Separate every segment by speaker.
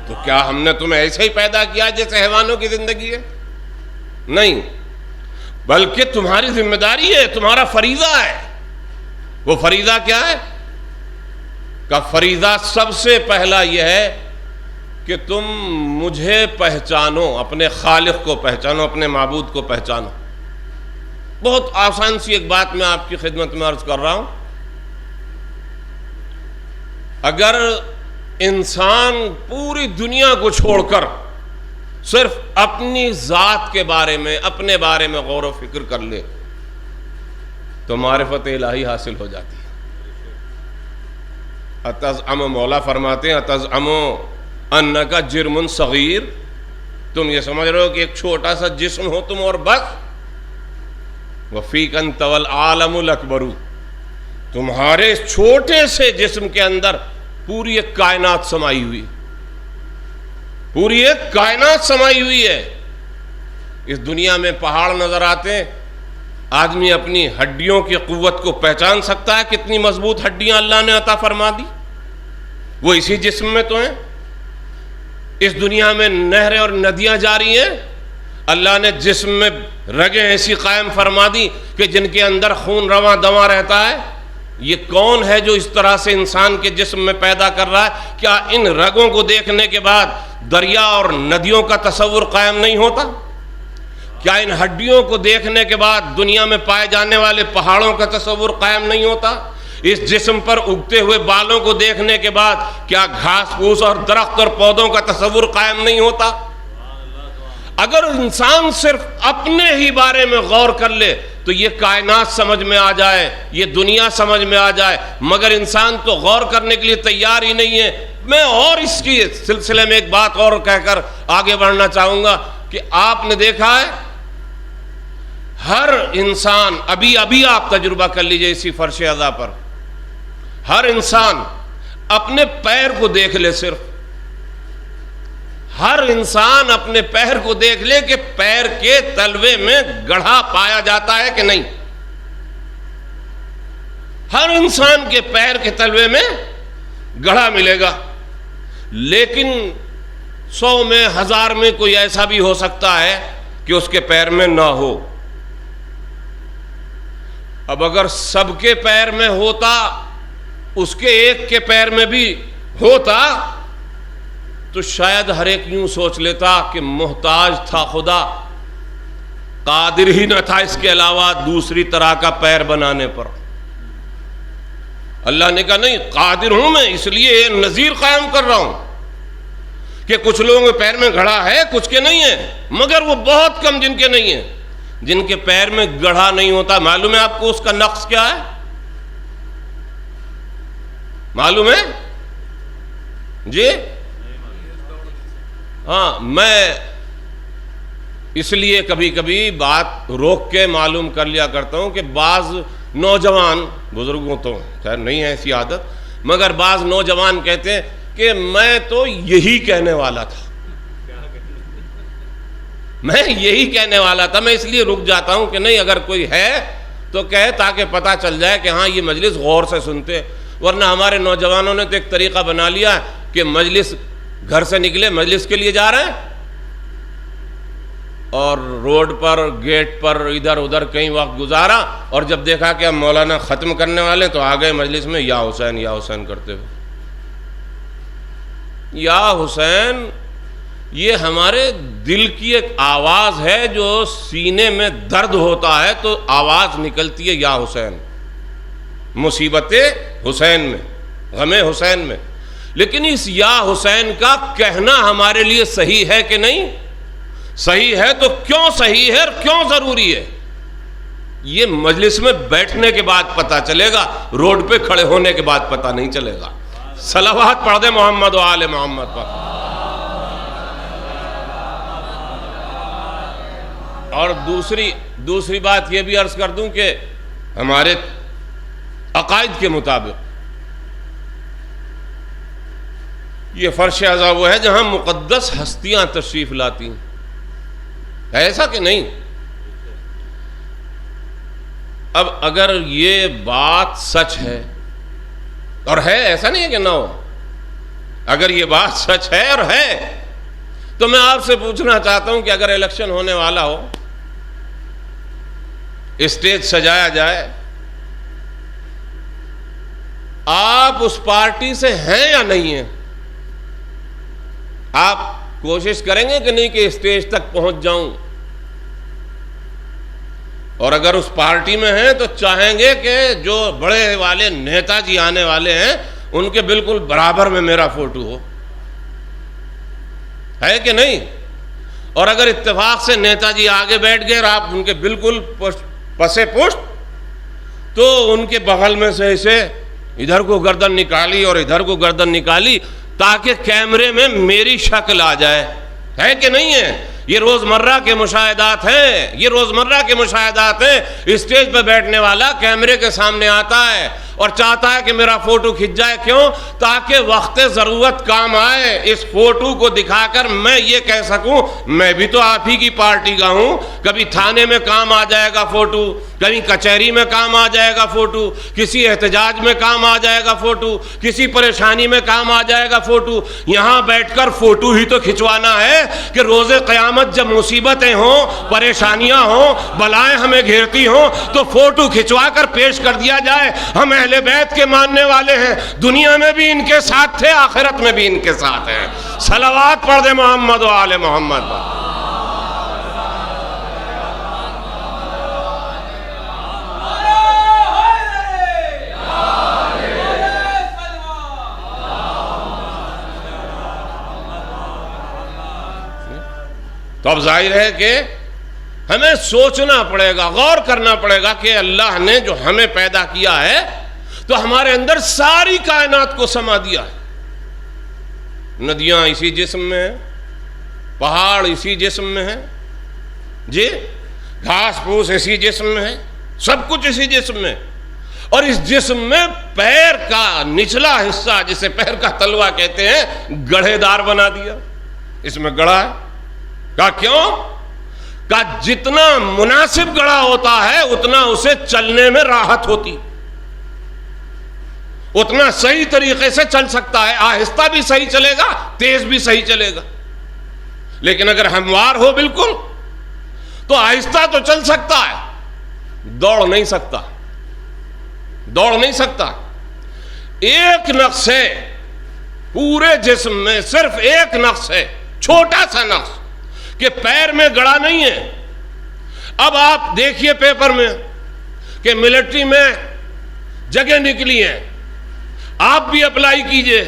Speaker 1: تو کیا ہم نے تمہیں ایسے ہی پیدا کیا جیسے حیوانوں کی زندگی ہے؟ نہیں، بلکہ تمہاری ذمہ داری ہے، تمہارا فریضہ ہے۔ وہ فریضہ کیا ہے؟ کہ فریضہ سب سے پہلا یہ ہے کہ تم مجھے پہچانو، اپنے خالق کو پہچانو، اپنے معبود کو پہچانو۔ بہت آسان سی ایک بات میں آپ کی خدمت میں عرض کر رہا ہوں۔ اگر انسان پوری دنیا کو چھوڑ کر صرف اپنی ذات کے بارے میں، اپنے بارے میں غور و فکر کر لے تو معرفت الہی حاصل ہو جاتی ہے۔ اتزعم، مولا فرماتے ہیں اتزعم انک جرم صغیر، تم یہ سمجھ رہے ہو کہ ایک چھوٹا سا جسم ہو تم اور بس، وفیک انت والعالم الاکبر، تمہارے اس چھوٹے سے جسم کے اندر پوری ایک کائنات سمائی ہوئی، پوری ایک کائنات سمائی ہوئی ہے۔ اس دنیا میں پہاڑ نظر آتے ہیں، آدمی اپنی ہڈیوں کی قوت کو پہچان سکتا ہے، کتنی مضبوط ہڈیاں اللہ نے عطا فرما دی، وہ اسی جسم میں تو ہیں۔ اس دنیا میں نہریں اور ندیاں جاری ہیں، اللہ نے جسم میں رگیں ایسی قائم فرما دی کہ جن کے اندر خون رواں دواں رہتا ہے۔ یہ کون ہے جو اس طرح سے انسان کے جسم میں پیدا کر رہا ہے؟ کیا ان رگوں کو دیکھنے کے بعد دریا اور ندیوں کا تصور قائم نہیں ہوتا؟ کیا ان ہڈیوں کو دیکھنے کے بعد دنیا میں پائے جانے والے پہاڑوں کا تصور قائم نہیں ہوتا؟ اس جسم پر اگتے ہوئے بالوں کو دیکھنے کے بعد کیا گھاس پھوس اور درخت اور پودوں کا تصور قائم نہیں ہوتا؟ اگر انسان صرف اپنے ہی بارے میں غور کر لے تو یہ کائنات سمجھ میں آ جائے، یہ دنیا سمجھ میں آ جائے، مگر انسان تو غور کرنے کے لیے تیار ہی نہیں ہے۔ میں اور اس کی سلسلے میں ایک بات اور کہہ کر آگے بڑھنا چاہوں گا کہ آپ نے دیکھا ہے ہر انسان، ابھی آپ تجربہ کر لیجئے اسی فرش اعضاء پر، ہر انسان اپنے پیر کو دیکھ لے، صرف ہر انسان اپنے پیر کو دیکھ لے کہ پیر کے تلوے میں گڑھا پایا جاتا ہے کہ نہیں۔ ہر انسان کے پیر کے تلوے میں گڑھا ملے گا، لیکن 100 میں 1000 میں کوئی ایسا بھی ہو سکتا ہے کہ اس کے پیر میں نہ ہو۔ اب اگر سب کے پیر میں ہوتا، اس کے ایک کے پیر میں بھی ہوتا تو شاید ہر ایک یوں سوچ لیتا کہ محتاج تھا خدا، قادر ہی نہ تھا اس کے علاوہ دوسری طرح کا پیر بنانے پر۔ اللہ نے کہا نہیں، قادر ہوں میں، اس لیے نظیر قائم کر رہا ہوں کہ کچھ لوگوں کے پیر میں گڑھا ہے، کچھ کے نہیں ہے، مگر وہ بہت کم جن کے نہیں ہیں۔ جن کے پیر میں گڑھا نہیں ہوتا، معلوم ہے آپ کو اس کا نقص کیا ہے؟ معلوم ہے جی؟ ہاں، میں اس لیے کبھی کبھی بات روک کے معلوم کر لیا کرتا ہوں کہ بعض نوجوان، بزرگوں تو خیر نہیں ہے ایسی عادت، مگر بعض نوجوان کہتے ہیں کہ میں تو یہی کہنے والا تھا، میں یہی کہنے والا تھا۔ میں اس لیے رک جاتا ہوں کہ نہیں، اگر کوئی ہے تو کہے تاکہ پتہ چل جائے کہ ہاں یہ مجلس غور سے سنتے، ورنہ ہمارے نوجوانوں نے تو ایک طریقہ بنا لیا کہ مجلس گھر سے نکلے، مجلس کے لیے جا رہے ہیں، اور روڈ پر، گیٹ پر ادھر ادھر کئی وقت گزارا، اور جب دیکھا کہ اب مولانا ختم کرنے والے تو آ گئے مجلس میں یا حسین یا حسین کرتے ہوئے۔ یا حسین یہ ہمارے دل کی ایک آواز ہے، جو سینے میں درد ہوتا ہے تو آواز نکلتی ہے یا حسین، مصیبت حسین میں، غم حسین میں۔ لیکن اس یا حسین کا کہنا ہمارے لیے صحیح ہے کہ نہیں؟ صحیح ہے تو کیوں صحیح ہے اور کیوں ضروری ہے؟ یہ مجلس میں بیٹھنے کے بعد پتہ چلے گا، روڈ پہ کھڑے ہونے کے بعد پتہ نہیں چلے گا۔ صلوات پڑھ دے محمد و آل محمد پر۔ اور دوسری بات یہ بھی عرض کر دوں کہ ہمارے عقائد کے مطابق یہ فرش اعضاء وہ ہے جہاں مقدس ہستیاں تشریف لاتی ہیں، ہے ایسا کہ نہیں؟ اب اگر یہ بات سچ ہے، اور ہے، ایسا نہیں ہے کہ نہ ہو، اگر یہ بات سچ ہے اور ہے تو میں آپ سے پوچھنا چاہتا ہوں کہ اگر الیکشن ہونے والا ہو، اسٹیج سجایا جائے، آپ اس پارٹی سے ہیں یا نہیں ہیں؟ آپ کوشش کریں گے کہ نہیں کہ اسٹیج تک پہنچ جاؤں؟ اور اگر اس پارٹی میں ہیں تو چاہیں گے کہ جو بڑے والے نیتا جی آنے والے ہیں ان کے بالکل برابر میں میرا فوٹو ہو، ہے کہ نہیں؟ اور اگر اتفاق سے نیتا جی آگے بیٹھ گئے اور آپ ان کے بالکل پسے پشت، تو ان کے بغل میں سے اسے ادھر کو گردن نکالی اور ادھر کو گردن نکالی تاکہ کیمرے میں میری شکل آ جائے، ہے کہ نہیں ہے؟ یہ روزمرہ کے مشاہدات ہیں، یہ روزمرہ کے مشاہدات ہیں۔ اسٹیج پہ بیٹھنے والا کیمرے کے سامنے آتا ہے اور چاہتا ہے کہ میرا فوٹو کھنچ جائے، کیوں؟ تاکہ وقت ضرورت کام آئے، اس فوٹو کو دکھا کر میں یہ کہہ سکوں میں بھی تو آپ ہی کی پارٹی کا ہوں۔ کبھی تھانے میں کام آ جائے گا فوٹو، کہیں کچہری میں کام آ جائے گا فوٹو، کسی احتجاج میں کام آ جائے گا فوٹو، کسی پریشانی میں کام آ جائے گا فوٹو۔ یہاں بیٹھ کر فوٹو ہی تو کھنچوانا ہے کہ روز قیامت جب مصیبتیں ہوں، پریشانیاں ہوں، بلائیں ہمیں گھیرتی ہوں تو فوٹو کھنچوا کر پیش کر دیا جائے ہم اہل بیت کے ماننے والے ہیں، دنیا میں بھی ان کے ساتھ تھے، آخرت میں بھی ان کے ساتھ ہیں۔ صلوات پڑھ دے محمد و آل محمد۔ تو اب ظاہر ہے کہ ہمیں سوچنا پڑے گا، غور کرنا پڑے گا کہ اللہ نے جو ہمیں پیدا کیا ہے تو ہمارے اندر ساری کائنات کو سما دیا ہے۔ ندیاں اسی جسم میں ہیں، پہاڑ اسی جسم میں ہیں، جی گھاس پھوس اسی جسم میں ہے، سب کچھ اسی جسم میں۔ اور اس جسم میں پیر کا نچلا حصہ جسے پیر کا تلوا کہتے ہیں گڑھے دار بنا دیا، اس میں گڑھا ہے۔ کہا کیوں؟ کہا جتنا مناسب گڑھا ہوتا ہے اتنا اسے چلنے میں راحت ہوتی، اتنا صحیح طریقے سے چل سکتا ہے، آہستہ بھی صحیح چلے گا، تیز بھی صحیح چلے گا۔ لیکن اگر ہموار ہو بالکل تو آہستہ تو چل سکتا ہے، دوڑ نہیں سکتا، دوڑ نہیں سکتا۔ ایک نقص ہے پورے جسم میں، صرف ایک نقص ہے، چھوٹا سا نقص، کہ پیر میں گڑھا نہیں ہے۔ اب آپ دیکھیے پیپر میں کہ ملٹری میں جگہ نکلی ہیں، آپ بھی اپلائی کیجئے،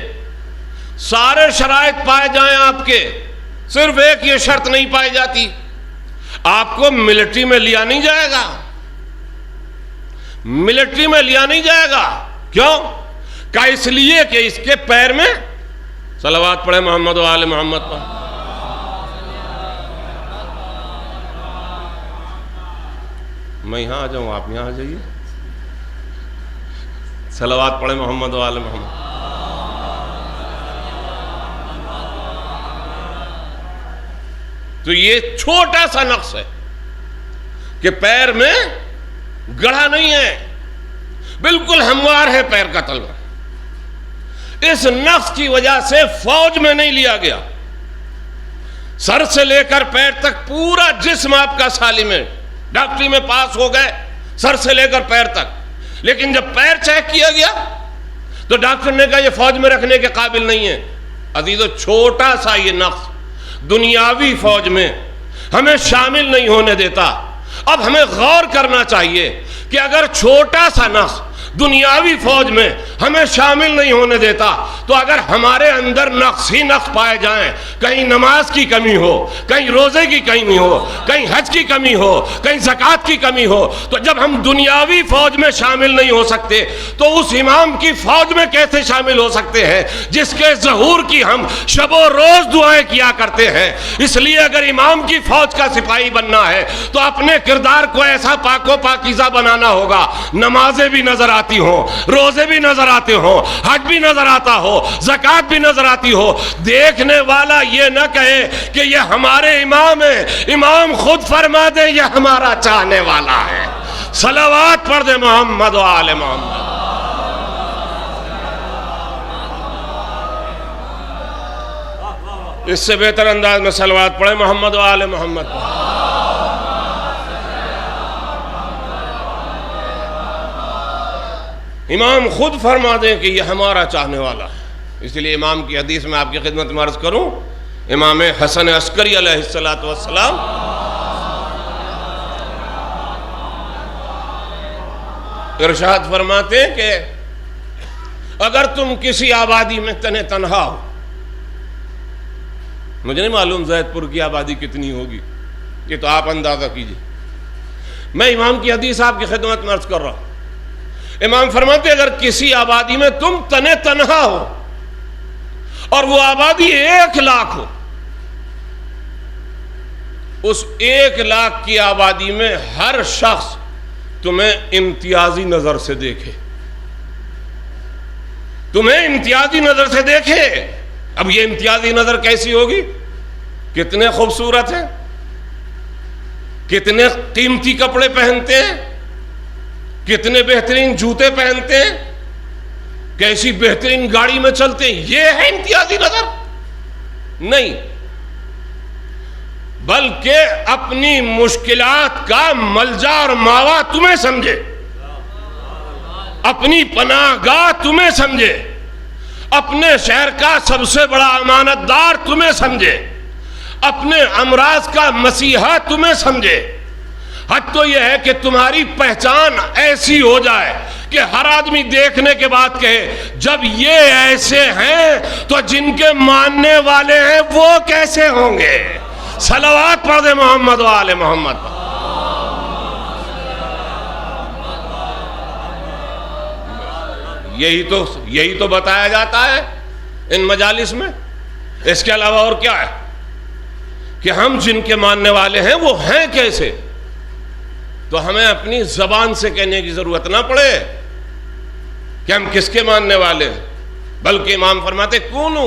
Speaker 1: سارے شرائط پائے جائیں آپ کے، صرف ایک یہ شرط نہیں پائی جاتی، آپ کو ملٹری میں لیا نہیں جائے گا، ملٹری میں لیا نہیں جائے گا۔ کیوں؟ کہ اس لیے کہ اس کے پیر میں، صلوات پڑھے محمد و آل محمد پر، میں یہاں آ جاؤں آپ یہاں آ جائیے، صلوات پڑھے محمد و آل محمد۔ تو یہ چھوٹا سا نقص ہے کہ پیر میں گڑھا نہیں ہے، بالکل ہموار ہے پیر کا تلوا۔ اس نقص کی وجہ سے فوج میں نہیں لیا گیا، سر سے لے کر پیر تک پورا جسم آپ کا سالم ہے، ڈاکٹری میں پاس ہو گئے سر سے لے کر پیر تک، لیکن جب پیر چیک کیا گیا تو ڈاکٹر نے کہا یہ فوج میں رکھنے کے قابل نہیں ہے۔ عزیزو چھوٹا سا یہ نقص دنیاوی فوج میں ہمیں شامل نہیں ہونے دیتا۔ اب ہمیں غور کرنا چاہیے کہ اگر چھوٹا سا نقص دنیاوی فوج میں ہمیں شامل نہیں ہونے دیتا تو اگر ہمارے اندر نقص ہی نقص پائے جائیں، کہیں نماز کی کمی ہو، کہیں روزے کی کمی ہو، کہیں حج کی کمی ہو، کہیں زکوٰۃ کی کمی ہو، تو جب ہم دنیاوی فوج میں شامل نہیں ہو سکتے تو اس امام کی فوج میں کیسے شامل ہو سکتے ہیں جس کے ظہور کی ہم شب و روز دعائیں کیا کرتے ہیں؟ اس لیے اگر امام کی فوج کا سپاہی بننا ہے تو اپنے کردار کو ایسا پاک و پاکیزہ بنانا ہوگا، نمازیں بھی نظر آتی ہوں، روزے بھی نظر آتے ہوں، حج بھی نظر آتا ہو، زکوٰۃ بھی نظر آتی ہو، دیکھنے والا یہ نہ کہے کہ یہ ہمارے امام ہے، امام خود فرما دے یہ ہمارا چاہنے والا ہے۔ صلوات پڑھ دے محمد و آل محمد۔ اس سے بہتر انداز میں صلوات پڑھیں محمد و آل محمد پر۔ امام خود فرما دیں کہ یہ ہمارا چاہنے والا ہے۔ اس لیے امام کی حدیث میں آپ کی خدمت میں عرض کروں، امام حسن عسکری علیہ السلام ارشاد فرماتے ہیں کہ اگر تم کسی آبادی میں تنہا ہو، مجھے نہیں معلوم زید پور کی آبادی کتنی ہوگی، یہ تو آپ اندازہ کیجئے، میں امام کی حدیث آپ کی خدمت میں عرض کر رہا ہوں۔ امام فرماتے اگر کسی آبادی میں تم تنہا ہو اور وہ آبادی 1,00,000 ہو، اس 1,00,000 کی آبادی میں ہر شخص تمہیں امتیازی نظر سے دیکھے، تمہیں امتیازی نظر سے دیکھے۔ اب یہ امتیازی نظر کیسی ہوگی؟ کتنے خوبصورت ہیں، کتنے قیمتی کپڑے پہنتے ہیں، کتنے بہترین جوتے پہنتے ہیں، کیسی بہترین گاڑی میں چلتے ہیں، یہ ہے امتیازی نظر؟ نہیں، بلکہ اپنی مشکلات کا ملجا اور ماوا تمہیں سمجھے، اپنی پناہ گاہ تمہیں سمجھے، اپنے شہر کا سب سے بڑا امانت دار تمہیں سمجھے، اپنے امراض کا مسیحا تمہیں سمجھے۔ حد تو یہ ہے کہ تمہاری پہچان ایسی ہو جائے کہ ہر آدمی دیکھنے کے بعد کہے جب یہ ایسے ہیں تو جن کے ماننے والے ہیں وہ کیسے ہوں گے؟ صلوات پڑھ دے محمد و آل محمد پر۔ یہی تو بتایا جاتا ہے ان مجالس میں، اس کے علاوہ اور کیا ہے؟ کہ ہم جن کے ماننے والے ہیں وہ ہیں کیسے، تو ہمیں اپنی زبان سے کہنے کی ضرورت نہ پڑے کہ ہم کس کے ماننے والے ہیں، بلکہ امام فرماتے کونو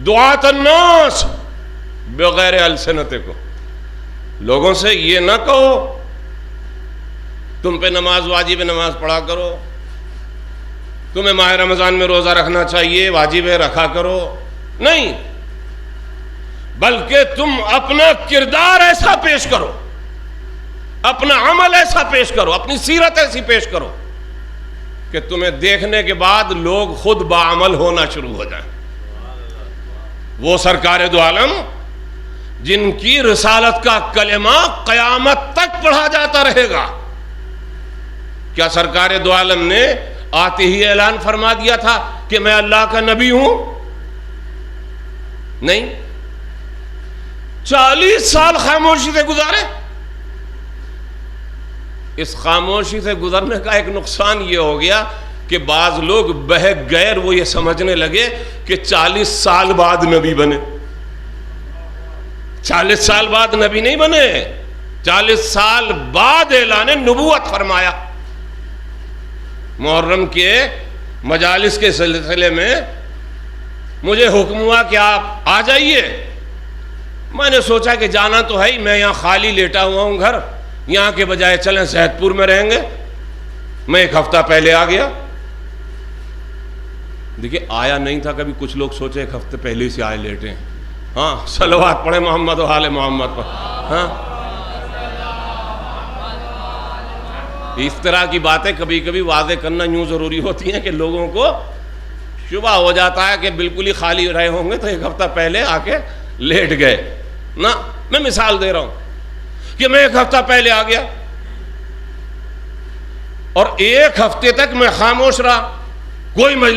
Speaker 1: دعات الناس بغیر السنتکم، لوگوں سے یہ نہ کہو تم پہ نماز واجب ہے نماز پڑھا کرو، تمہیں ماہ رمضان میں روزہ رکھنا چاہیے واجب ہے رکھا کرو، نہیں، بلکہ تم اپنا کردار ایسا پیش کرو، اپنا عمل ایسا پیش کرو، اپنی سیرت ایسی پیش کرو کہ تمہیں دیکھنے کے بعد لوگ خود باعمل ہونا شروع ہو جائیں۔ وہ سرکار دو عالم جن کی رسالت کا کلمہ قیامت تک پڑھا جاتا رہے گا، کیا سرکار دو عالم نے آتے ہی اعلان فرما دیا تھا کہ میں اللہ کا نبی ہوں؟ نہیں، 40 سال خاموشی سے گزارے۔ اس خاموشی سے گزرنے کا ایک نقصان یہ ہو گیا کہ بعض لوگ بہک گئے، وہ یہ سمجھنے لگے کہ 40 سال بعد نبی بنے۔ 40 سال بعد نبی نہیں بنے، 40 سال بعد اعلان نبوت فرمایا۔ محرم کے مجالس کے سلسلے میں مجھے حکم ہوا کہ آپ آ جائیے، میں نے سوچا کہ جانا تو ہے ہی، میں یہاں خالی لیٹا ہوا ہوں گھر، یہاں کے بجائے چلیں زید پور میں رہیں گے۔ میں 1 ہفتہ پہلے آ گیا، دیکھیں آیا نہیں تھا کبھی، کچھ لوگ سوچے 1 ہفتے پہلے سے آئے لیٹے ہیں۔ ہاں صلوات پڑھیں محمد و آل محمد پر۔ ہاں اس طرح کی باتیں کبھی کبھی واضح کرنا یوں ضروری ہوتی ہیں کہ لوگوں کو شبہ ہو جاتا ہے کہ بالکل ہی خالی رہے ہوں گے تو 1 ہفتہ پہلے آ کے لیٹ گئے نا۔ میں مثال دے رہا ہوں کہ میں 1 ہفتہ پہلے آ گیا اور 1 ہفتے تک میں خاموش رہا، کوئی مجلس